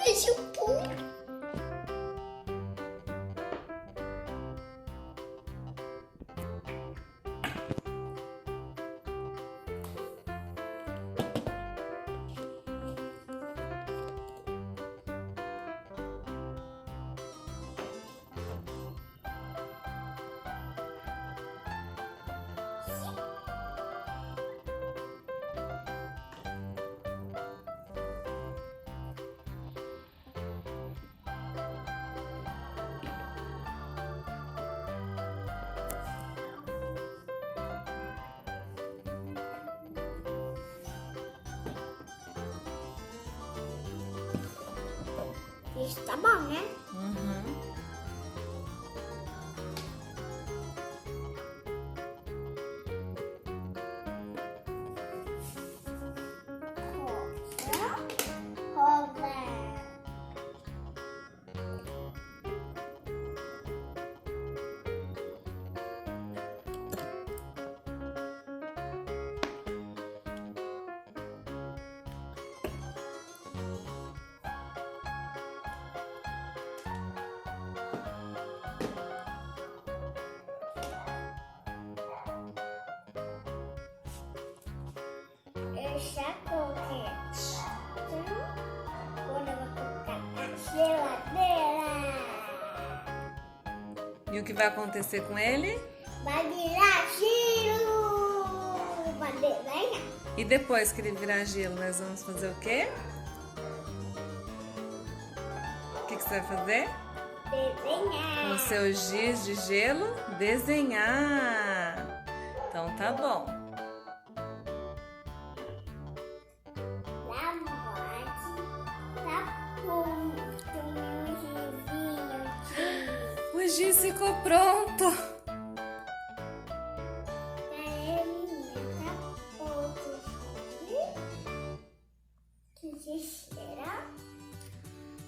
Deixa eu pôr. Isso tá bom, né? Uhum. Roda. Eu já coloquei. Agora eu vou colocar na geladeira. E o que vai acontecer com ele? Vai virar gelo. Vai desenhar. E depois que ele virar gelo, nós vamos fazer o quê? O que você vai fazer? Desenhar. Com o seu giz de gelo, desenhar. Então tá bom. O giz ficou pronto.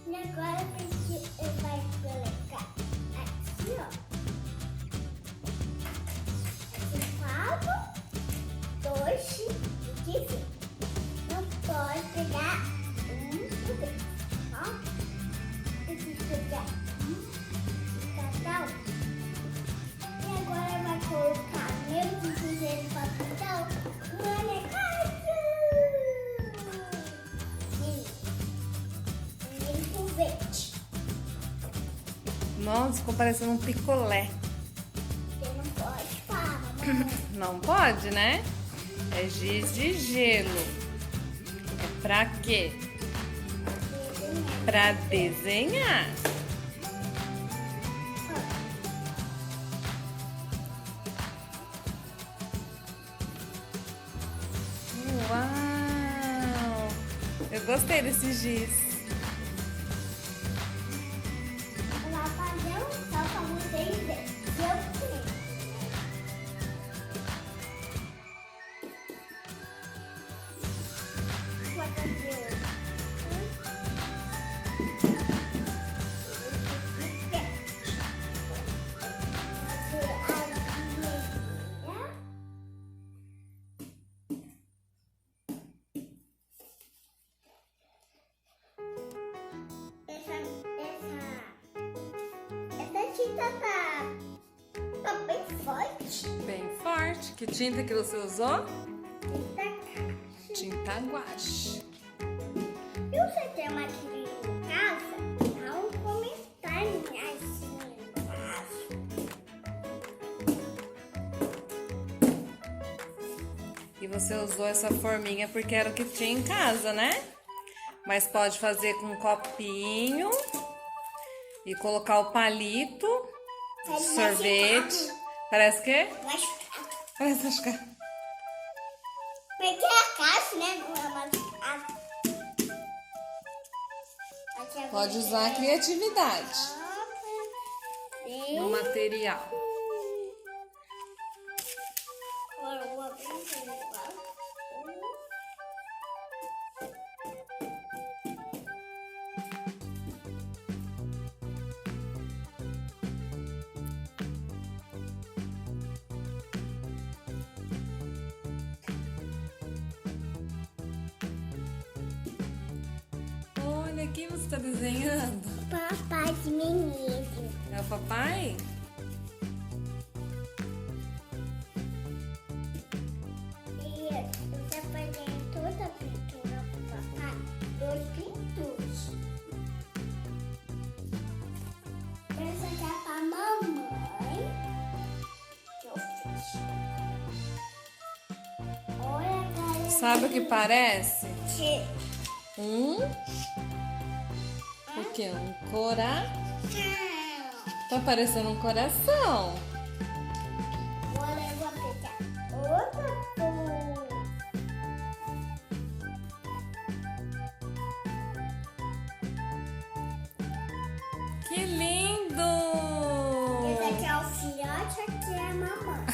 E agora a gente vai colocar aqui, ó. Aqui 2 e 15. Não pode pegar por vez, ó. Tem que pegar cada um. E agora vai colocar mesmo do jeito do papel na casa. Nossa, ficou parecendo um picolé. Você não pode falar, mamãe. Não pode, né? É giz de gelo. É pra quê? Pra desenhar. Uau! Eu gostei desse giz. Eu vou fazer um só pra vocês verem. Eu fiz. Vou fazer tinta tá bem forte. Bem forte. Que tinta que você usou? Tinta caixa. Tinta guache. E você tem uma criança em casa? Dá um comentário assim embaixo. E você usou essa forminha porque era o que tinha em casa, né? Mas pode fazer com um copinho e colocar o palito, sorvete. Parece que? Machucado. Parece machucar. Porque é a caixa, né? Pode usar a criatividade no material. Agora eu vou abrir o negócio. Olha, quem você está desenhando? Papai de menino. É o papai? E eu já peguei toda a pintura pro papai. 2 pinturas. Essa aqui é pra mamãe. Que eu fiz. Olha, cara. Sabe o que parece? Que... O que? Tá parecendo um coração. Agora eu vou pegar outra cor. Que lindo! Esse aqui é o filhote, aqui é a mamãe.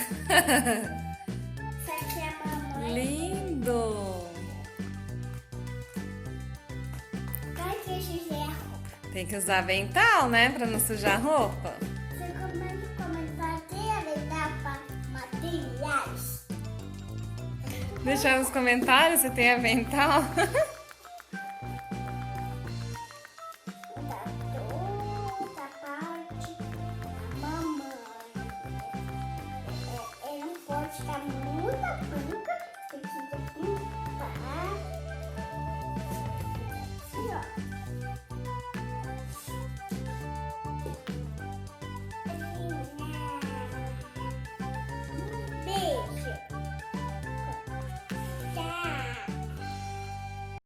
Essa aqui é a mamãe. Lindo! Ai, que sujar a roupa. Tem que usar avental, né? Pra não sujar a roupa. Você começa a comentar aqui a etapa materiais. Deixar nos comentários se tem avental.